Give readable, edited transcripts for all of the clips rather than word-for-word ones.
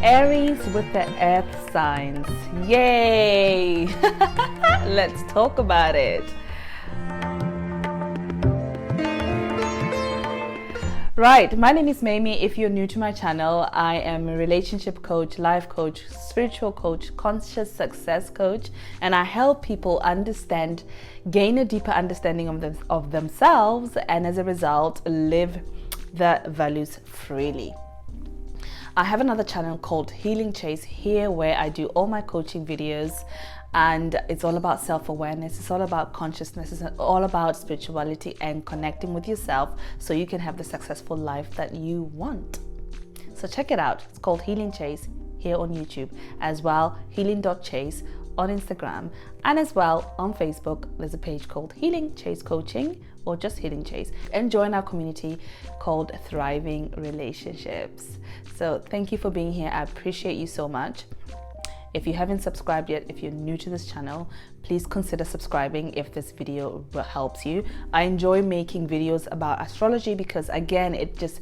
Aries with the earth signs. Yay! Let's talk about it. Right, my name is Mamie. If you're new to my channel, I am a relationship coach, life coach, spiritual coach, conscious success coach, and I help people understand, gain a deeper understanding of themselves, and as a result, live the values freely. I have another channel called Healing Chase here where I do all my coaching videos, and it's all about self-awareness, it's all about consciousness, it's all about spirituality and connecting with yourself so you can have the successful life that you want. So check it out. It's called Healing Chase here on YouTube, as well healing.chase on Instagram, and as well on Facebook there's a page called Healing Chase Coaching or just Healing Chase, and join our community called Thriving Relationships. So thank you for being here. I appreciate you so much. If you haven't subscribed yet, if you're new to this channel, please consider subscribing if this video helps you. I enjoy making videos about astrology because, again, it just,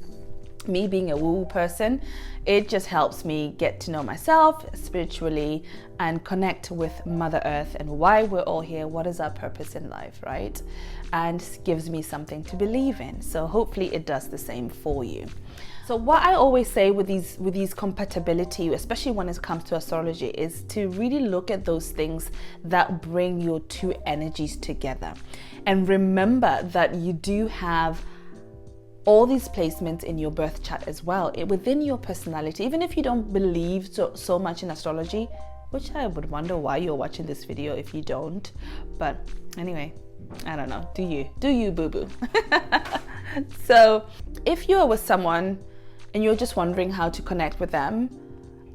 me being a woo-woo person, it just helps me get to know myself spiritually and connect with Mother Earth and why we're all here, what is our purpose in life, right? And gives me something to believe in. So hopefully it does the same for you. So what I always say with these compatibility, especially when it comes to astrology, is to really look at those things that bring your two energies together. And remember that you do have all these placements in your birth chart as well, within your personality. Even if you don't believe so much in astrology, which I would wonder why you're watching this video if you don't. But anyway, I don't know. Do you boo-boo? So if you are with someone and you're just wondering how to connect with them,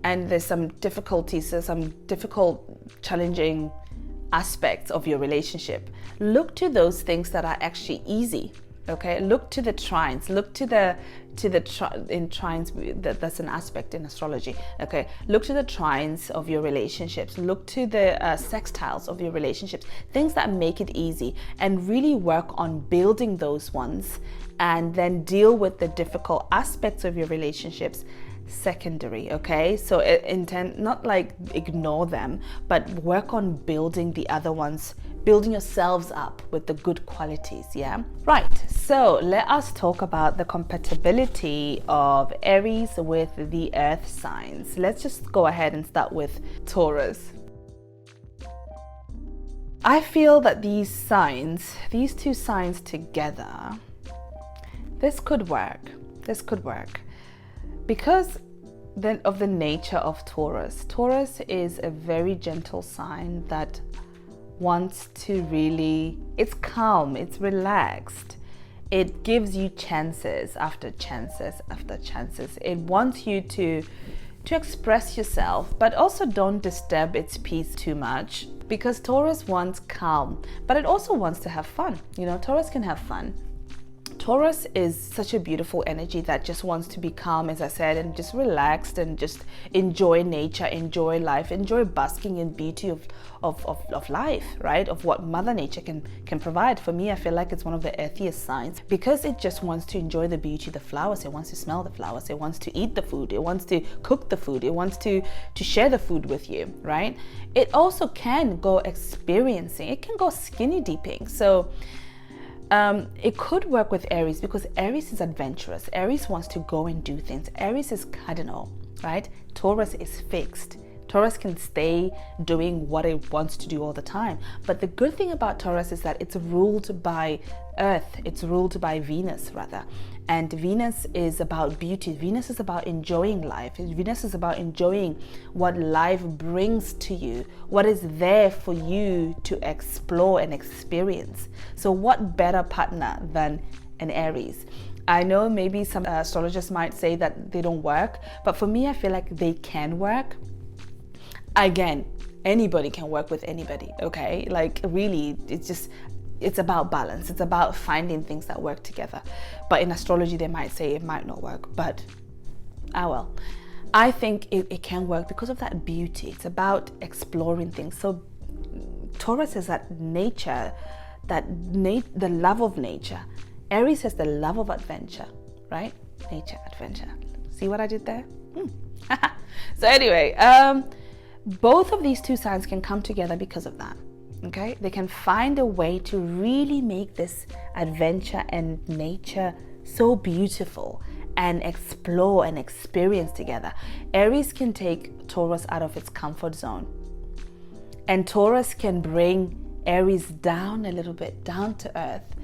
and there's some difficulties, there's some difficult, challenging aspects of your relationship, look to those things that are actually easy. Okay, look to the trines, look to in trines, that's an aspect in astrology. Okay, look to the trines of your relationships, look to the sextiles of your relationships, things that make it easy, and really work on building those ones, and then deal with the difficult aspects of your relationships secondary. Okay, so intend, not like ignore them, but work on building the other ones, building yourselves up with the good qualities. Yeah, right. So let us talk about the compatibility of Aries with the earth signs. Let's just go ahead and start with Taurus. I feel that these two signs together, this could work because of the nature of Taurus. Taurus is a very gentle sign that wants to really, it's calm, it's relaxed. It gives you chances after chances after chances. It wants you to express yourself, but also don't disturb its peace too much, because Taurus wants calm, but it also wants to have fun. You know, Taurus can have fun. Taurus is such a beautiful energy that just wants to be calm, as I said, and just relaxed and just enjoy nature, enjoy life, enjoy basking in beauty of life, right? Of what Mother Nature can provide. For me, I feel like it's one of the earthiest signs because it just wants to enjoy the beauty of the flowers. It wants to smell the flowers. It wants to eat the food. It wants to cook the food. It wants to share the food with you, right? It also can go experiencing. It can go skinny dipping. So it could work with Aries because Aries is adventurous. Aries wants to go and do things. Aries is cardinal, right? Taurus is fixed. Taurus can stay doing what it wants to do all the time. But the good thing about Taurus is that it's ruled by Earth. It's ruled by Venus, rather. And Venus is about beauty. Venus is about enjoying life. Venus is about enjoying what life brings to you, what is there for you to explore and experience. So what better partner than an Aries? I know maybe some astrologers might say that they don't work, but for me, I feel like they can work. Again, anybody can work with anybody, okay? Like really, it's about balance. It's about finding things that work together. But in astrology, they might say it might not work, but well. I think it can work because of that beauty. It's about exploring things. So Taurus is that nature, the love of nature. Aries has the love of adventure, right? Nature, adventure. See what I did there? So anyway, both of these two signs can come together because of that. Okay, they can find a way to really make this adventure and nature so beautiful and explore and experience together. Aries can take Taurus out of its comfort zone, and Taurus can bring Aries down a little bit, down to earth,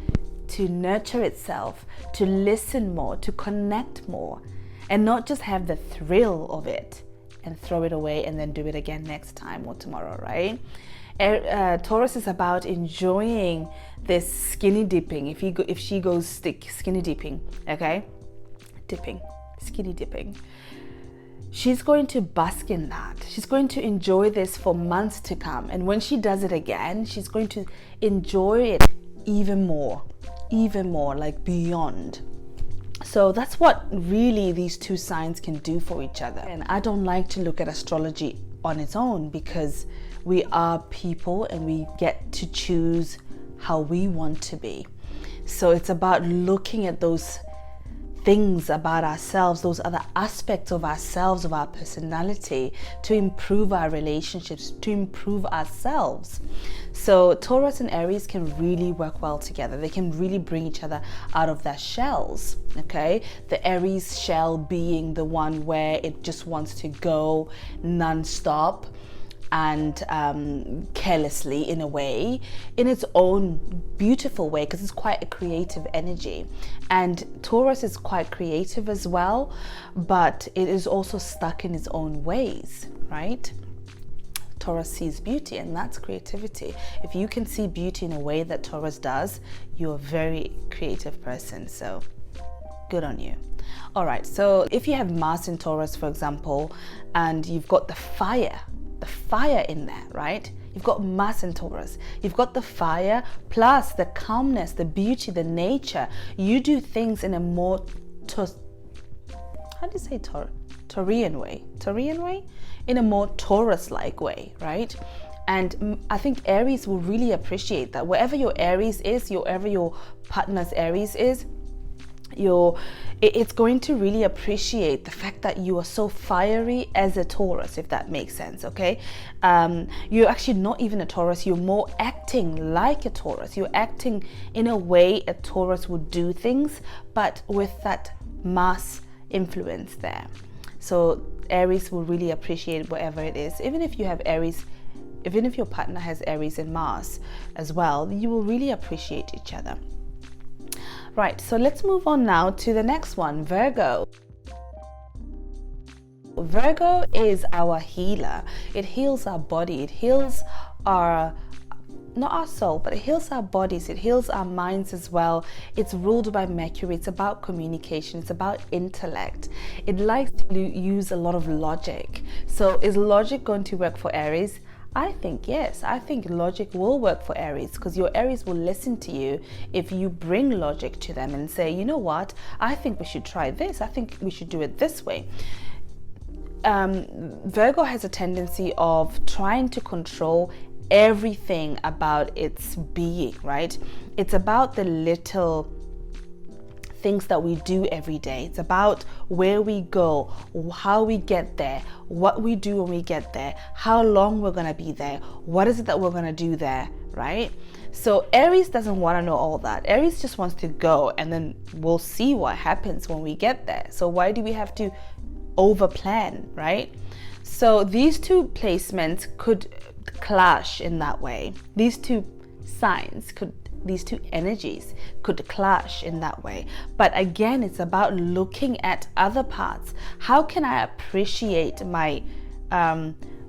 to nurture itself, to listen more, to connect more, and not just have the thrill of it and throw it away and then do it again next time or tomorrow, right? Taurus is about enjoying this skinny dipping. If she goes skinny dipping, okay, skinny dipping, she's going to bask in that. She's going to enjoy this for months to come, and when she does it again, she's going to enjoy it even more, like beyond. So that's what really these two signs can do for each other. And I don't like to look at astrology on its own, because we are people and we get to choose how we want to be. So it's about looking at those things about ourselves, those other aspects of ourselves, of our personality, to improve our relationships, to improve ourselves. So Taurus and Aries can really work well together. They can really bring each other out of their shells, okay? The Aries shell being the one where it just wants to go non-stop and carelessly, in a way, in its own beautiful way, because it's quite a creative energy. And Taurus is quite creative as well, but it is also stuck in its own ways, right? Taurus sees beauty, and that's creativity. If you can see beauty in a way that Taurus does, you're a very creative person, so good on you. All right, so if you have Mars in Taurus, for example, and you've got the fire in there, right? You've got Mars in Taurus. You've got the fire plus the calmness, the beauty, the nature. You do things in a more Taurian way? In a more Taurus-like way, right? And I think Aries will really appreciate that. Wherever your Aries is, wherever your partner's Aries is, it's going to really appreciate the fact that you are so fiery as a Taurus, if that makes sense, okay? You're actually not even a Taurus. You're more acting like a Taurus. You're acting in a way a Taurus would do things, but with that Mars influence there. So Aries will really appreciate whatever it is. Even if you have Aries, even if your partner has Aries and Mars as well, you will really appreciate each other. Right, so let's move on now to the next one, Virgo. Virgo is our healer. It heals our body. It heals not our soul, but it heals our bodies. It heals our minds as well. It's ruled by Mercury. It's about communication. It's about intellect. It likes to use a lot of logic. So is logic going to work for Aries? I think yes. I think logic will work for Aries, because your Aries will listen to you if you bring logic to them and say, you know what, I think we should try this. I think we should do it this way. Virgo has a tendency of trying to control everything about its being, right? It's about the little things that we do every day. It's about where we go, how we get there, what we do when we get there, how long we're going to be there, what is it that we're going to do there, right? So Aries doesn't want to know all that. Aries just wants to go, and then we'll see what happens when we get there. So why do we have to over plan, right? So these two placements could clash in that way. These two energies could clash in that way. But again, it's about looking at other parts. How can I appreciate my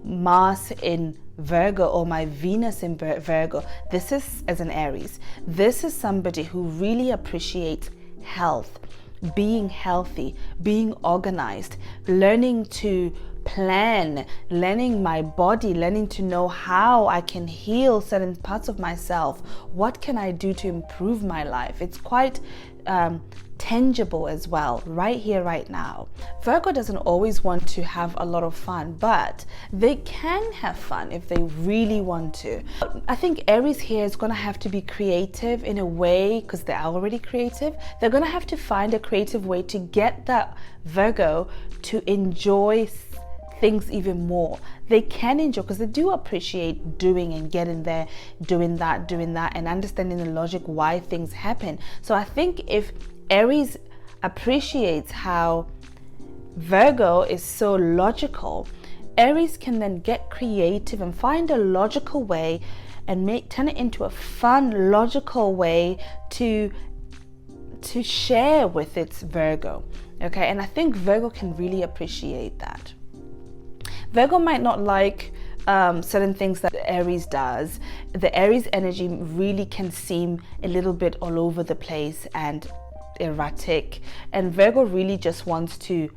Mars in Virgo or my Venus in Virgo? This is, as an Aries, this is somebody who really appreciates health, being healthy, being organized, learning to plan, learning my body, learning to know how I can heal certain parts of myself. What can I do to improve my life? It's quite tangible as well, right here, right now. Virgo doesn't always want to have a lot of fun, but they can have fun if they really want to. I think Aries here is going to have to be creative in a way, because they are already creative. They're going to have to find a creative way to get that Virgo to enjoy things even more. They can enjoy, because they do appreciate doing and getting there, doing that, and understanding the logic why things happen. So I think if Aries appreciates how Virgo is so logical, Aries can then get creative and find a logical way and turn it into a fun, logical way to share with its Virgo. Okay, and I think Virgo can really appreciate that. Virgo might not like certain things that Aries does. The Aries energy really can seem a little bit all over the place and erratic, and Virgo really just wants to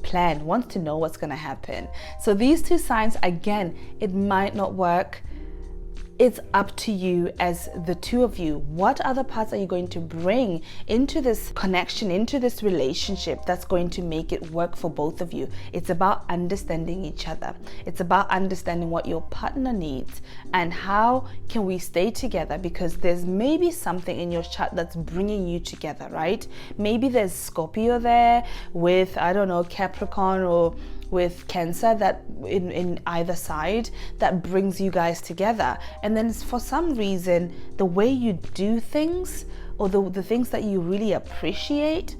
plan, wants to know what's going to happen. So these two signs, again, it might not work. It's up to you as the two of you. What other parts are you going to bring into this connection, into this relationship that's going to make it work for both of you? It's about understanding each other. It's about understanding what your partner needs and how can we stay together, because there's maybe something in your chart that's bringing you together, right? Maybe there's Scorpio there with, I don't know, Capricorn or with Cancer, that in either side, that brings you guys together. And then for some reason, the way you do things, or the things that you really appreciate,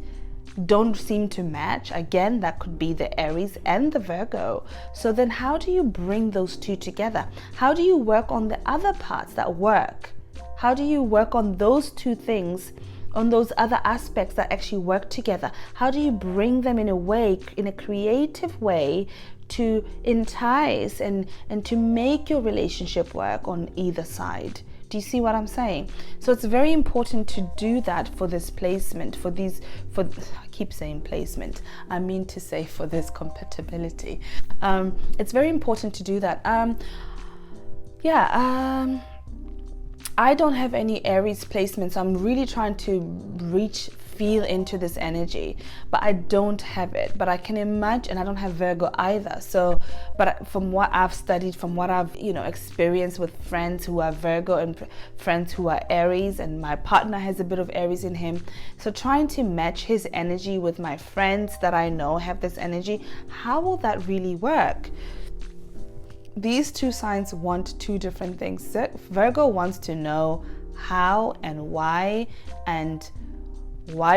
don't seem to match. Again, that could be the Aries and the Virgo. So then how do you bring those two together? How do you work on the other parts that work? How do you work on those two things, on those other aspects that actually work together? How do you bring them in a way, in a creative way, to entice and to make your relationship work on either side? Do you see what I'm saying? So it's very important to do that for this placement, I keep saying placement, I mean to say for this compatibility. It's very important to do that. I don't have any Aries placements. I'm really trying to feel into this energy, but I don't have it. But I can imagine, and I don't have Virgo either. So, but from what I've studied, from what I've experienced with friends who are Virgo and friends who are Aries, and my partner has a bit of Aries in him. So trying to match his energy with my friends that I know have this energy, how will that really work? These two signs want two different things. Virgo wants to know how and why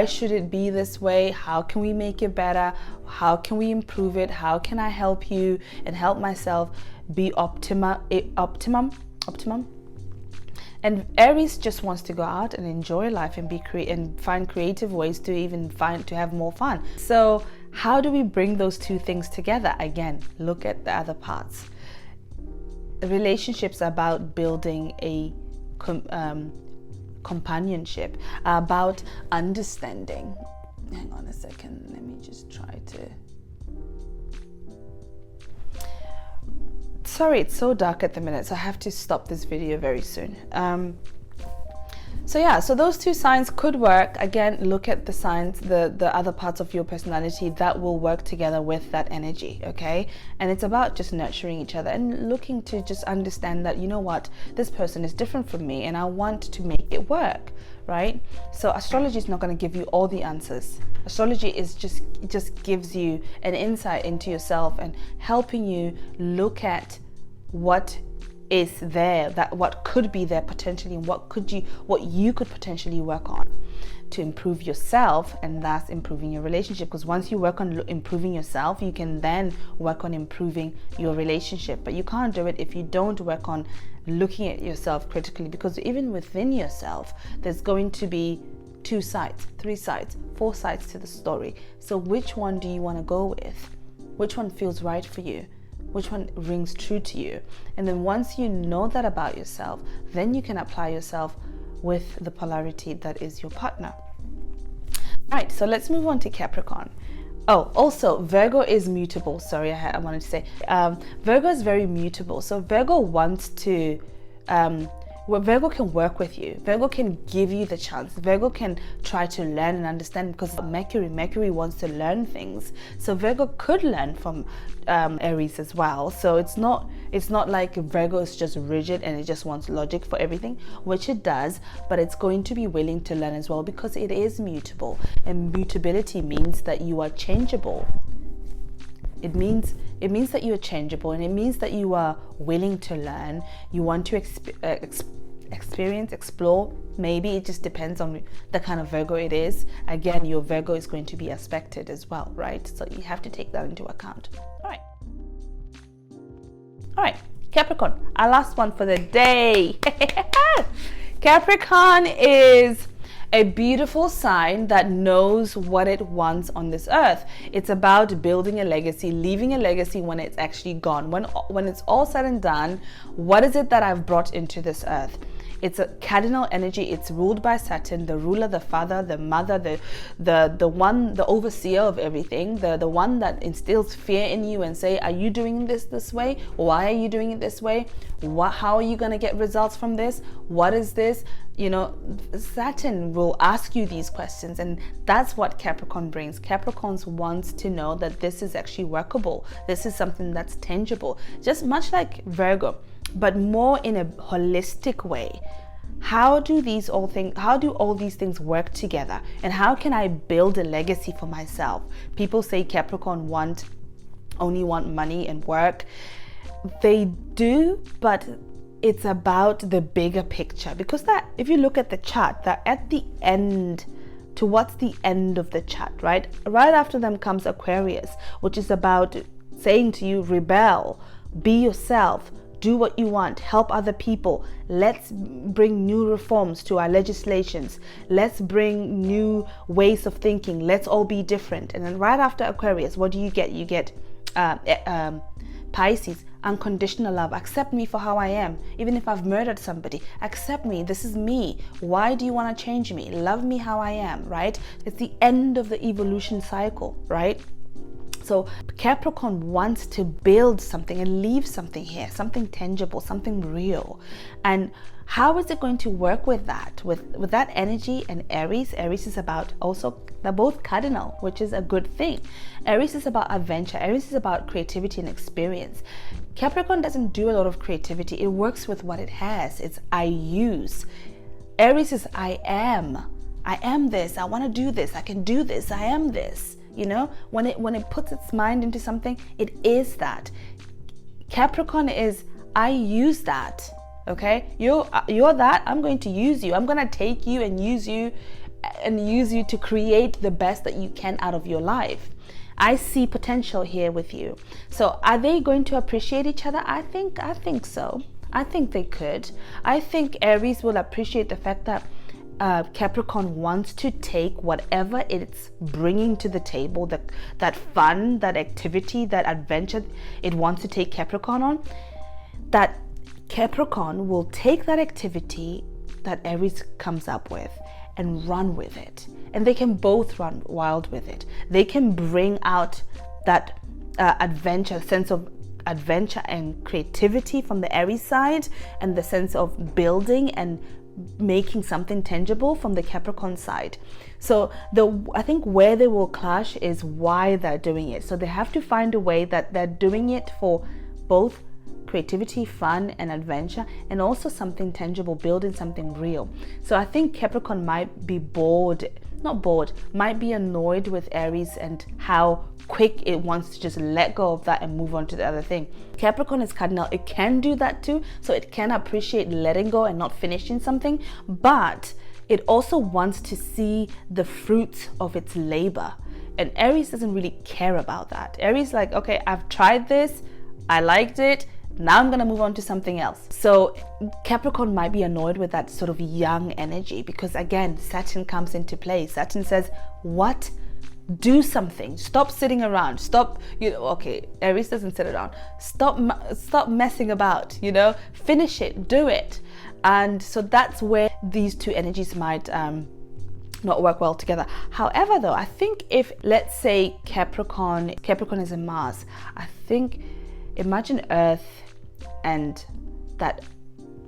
should it be this way? How can we make it better? How can we improve it? How can I help you and help myself be optimum? And Aries just wants to go out and enjoy life and and find creative ways to have more fun. So how do we bring those two things together? Again, look at the other parts. Relationships are about building a companionship, about understanding. Hang on a second, let me just try to. Sorry, it's so dark at the minute, so I have to stop this video very soon. So those two signs could work. Again, look at the signs, the other parts of your personality that will work together with that energy, okay? And it's about just nurturing each other and looking to just understand that, you know what, this person is different from me and I want to make it work, right? So astrology is not going to give you all the answers. Astrology is just gives you an insight into yourself and helping you look at what is there, that what could be there potentially, and what you could potentially work on to improve yourself, and thus improving your relationship. Because once you work on improving yourself, you can then work on improving your relationship. But you can't do it if you don't work on looking at yourself critically, because even within yourself there's going to be 2 sides, 3 sides, 4 sides to the story. So which one do you want to go with? Which one feels right for you? Which one rings true to you? And then once you know that about yourself, then you can apply yourself with the polarity that is your partner. Right, so let's move on to Capricorn. Oh, also Virgo is mutable. Sorry, I wanted to say Virgo is very mutable. So Virgo wants to Well, Virgo can work with you. Virgo can give you the chance. Virgo can try to learn and understand, because Mercury wants to learn things. So Virgo could learn from Aries as well. So it's not like Virgo is just rigid and it just wants logic for everything, which it does, but it's going to be willing to learn as well, because it is mutable. And mutability means that you are changeable. It means that you are changeable, and it means that you are willing to learn. You want to experience, explore. Maybe it just depends on the kind of Virgo it is. Again, your Virgo is going to be aspected as well, right? So you have to take that into account. All right, Capricorn, our last one for the day. Capricorn is a beautiful sign that knows what it wants on this earth. It's about building a legacy, leaving a legacy when it's actually gone. When it's all said and done, what is it that I've brought into this earth? It's a cardinal energy. It's ruled by Saturn, the ruler, the father, the mother, the one, the overseer of everything, the one that instills fear in you and say, are you doing this way? Why are you doing it this way? How are you going to get results from this? What is this? You know, Saturn will ask you these questions, and that's what Capricorn brings. Capricorn wants to know that this is actually workable. This is something that's tangible, just much like Virgo, but more in a holistic way. How do all these things work together, and how can I build a legacy for myself? People say Capricorn only want money and work. They do, but it's about the bigger picture, because that, if you look at the chart, that at the end, towards the end of the chart, right after them comes Aquarius, which is about saying to you, rebel, be yourself, do what you want, help other people. Let's bring new reforms to our legislations. Let's bring new ways of thinking. Let's all be different. And then right after Aquarius, what do you get? You get Pisces, unconditional love. Accept me for how I am. Even if I've murdered somebody, accept me. This is me. Why do you want to change me? Love me how I am, right? It's the end of the evolution cycle, right? So Capricorn wants to build something and leave something here, something tangible, something real. And how is it going to work with that? With that energy and Aries? Aries is about also, they're both cardinal, which is a good thing. Aries is about adventure. Aries is about creativity and experience. Capricorn doesn't do a lot of creativity. It works with what it has. It's I use. Aries is I am. I am this. I want to do this. I can do this. I am this. You know, when it puts its mind into something, it is that. Capricorn is I use that. Okay, you're that. I'm going to use you. I'm going to take you and use you to create the best that you can out of your life. I see potential here with you. So are they going to appreciate each other? I think so. I think they could. I think Aries will appreciate the fact that Capricorn wants to take whatever it's bringing to the table, that fun, that activity, that adventure it wants to take Capricorn on, that Capricorn will take that activity that Aries comes up with and run with it. And they can both run wild with it. They can bring out that sense of adventure and creativity from the Aries side, and the sense of building and making something tangible from the Capricorn side. So I think where they will clash is why they're doing it. So they have to find a way that they're doing it for both creativity, fun and adventure, and also something tangible, building something real. So I think Capricorn might be might be annoyed with Aries and how quick it wants to just let go of that and move on to the other thing. Capricorn is cardinal. It can do that too. So it can appreciate letting go and not finishing something, but it also wants to see the fruits of its labor. And Aries doesn't really care about that. Aries like, okay, I've tried this. I liked it. Now I'm going to move on to something else. So Capricorn might be annoyed with that sort of young energy, because again, Saturn comes into play. Saturn says, what? Do something. Stop sitting around. Stop, okay, Aries doesn't sit around. Stop messing about, finish it, do it. And so that's where these two energies might not work well together. However, though, I think if, let's say Capricorn is in Mars, I think, imagine Earth and that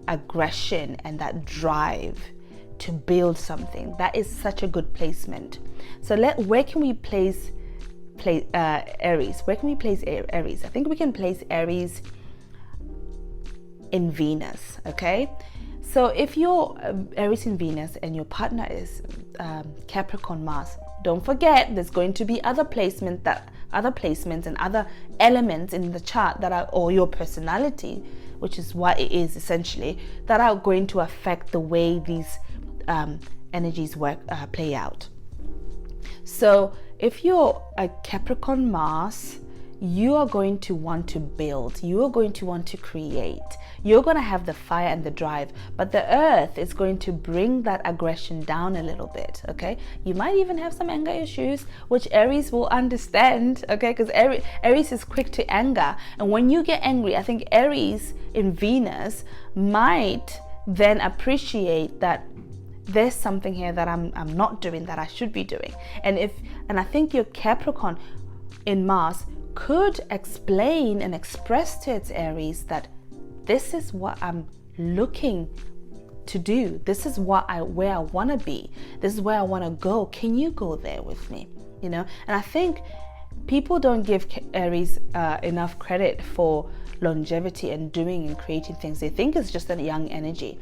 aggression and that drive to build something. That is such a good placement. So where can we place Aries? Where can we place Aries? I think we can place Aries in Venus. Okay, so if you're Aries in Venus and your partner is Capricorn Mars, don't forget there's going to be other placements and other elements in the chart that are, or your personality, which is what it is essentially, that are going to affect the way these energies play out. So if you're a Capricorn Mars, you are going to want to build, you are going to want to create, you're going to have the fire and the drive, but the earth is going to bring that aggression down a little bit. Okay, you might even have some anger issues, which Aries will understand. Okay, because Aries is quick to anger, and when you get angry, I think Aries in Venus might then appreciate that there's something here that I'm not doing that I should be doing. And I think your Capricorn in Mars could explain and express to its Aries that this is what I'm looking to do. This is where I want to be. This is where I want to go. Can you go there with me? You know, and I think people don't give Aries enough credit for longevity and doing and creating things. They think it's just a young energy.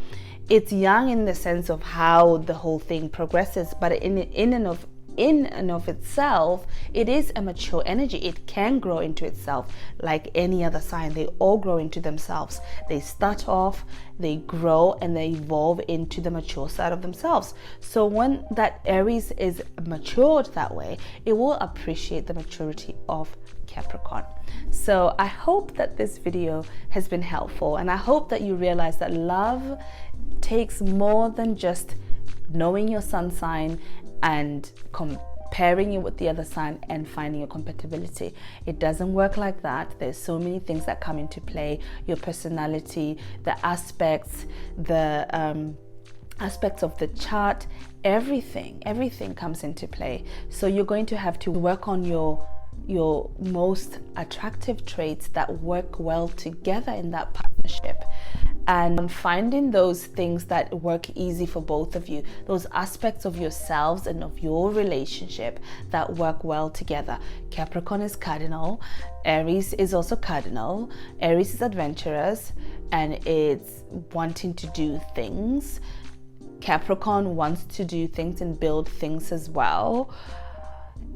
It's young in the sense of how the whole thing progresses, but in and of itself, it is a mature energy. It can grow into itself like any other sign. They all grow into themselves. They start off, they grow, and they evolve into the mature side of themselves. So when that Aries is matured that way, it will appreciate the maturity of Capricorn. So I hope that this video has been helpful, and I hope that you realize that love takes more than just knowing your sun sign and comparing it with the other sign and finding your compatibility. It doesn't work like that. There's so many things that come into play: your personality, the aspects, aspects of the chart, everything comes into play. So you're going to have to work on your most attractive traits that work well together in that partnership, and finding those things that work easy for both of you, those aspects of yourselves and of your relationship that work well together. Capricorn is cardinal, Aries is also cardinal. Aries is adventurous and it's wanting to do things. Capricorn wants to do things and build things as well.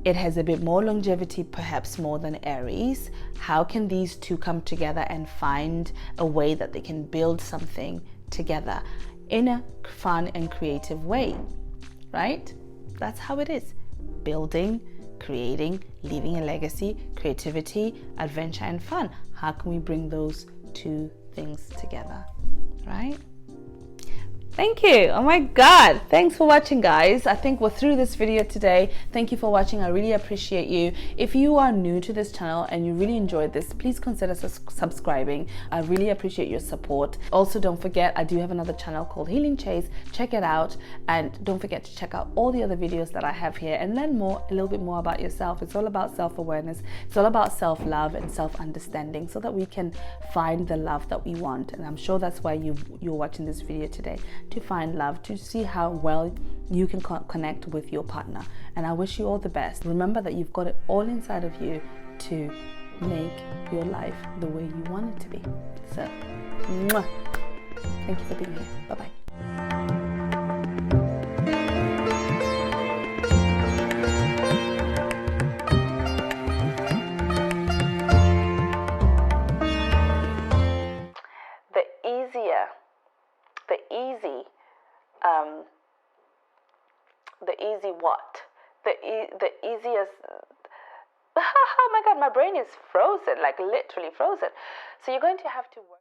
It has a bit more longevity, perhaps more than Aries. How can these two come together and find a way that they can build something together in a fun and creative way, right? That's how it is. Building, creating, leaving a legacy, creativity, adventure, and fun. How can we bring those two things together, right? Thank you. Oh my God. Thanks for watching, guys. I think we're through this video today. Thank you for watching. I really appreciate you. If you are new to this channel and you really enjoyed this, please consider subscribing. I really appreciate your support. Also, don't forget, I do have another channel called Healing Chase. Check it out. And don't forget to check out all the other videos that I have here and learn a little bit more about yourself. It's all about self-awareness. It's all about self-love and self-understanding so that we can find the love that we want. And I'm sure that's why you're watching this video today, to find love, to see how well you can connect with your partner. And I wish you all the best. Remember that you've got it all inside of you to make your life the way you want it to be. So, mwah. Thank you for being here. Bye-bye. The easiest oh my God, my brain is frozen, like literally frozen. So you're going to have to work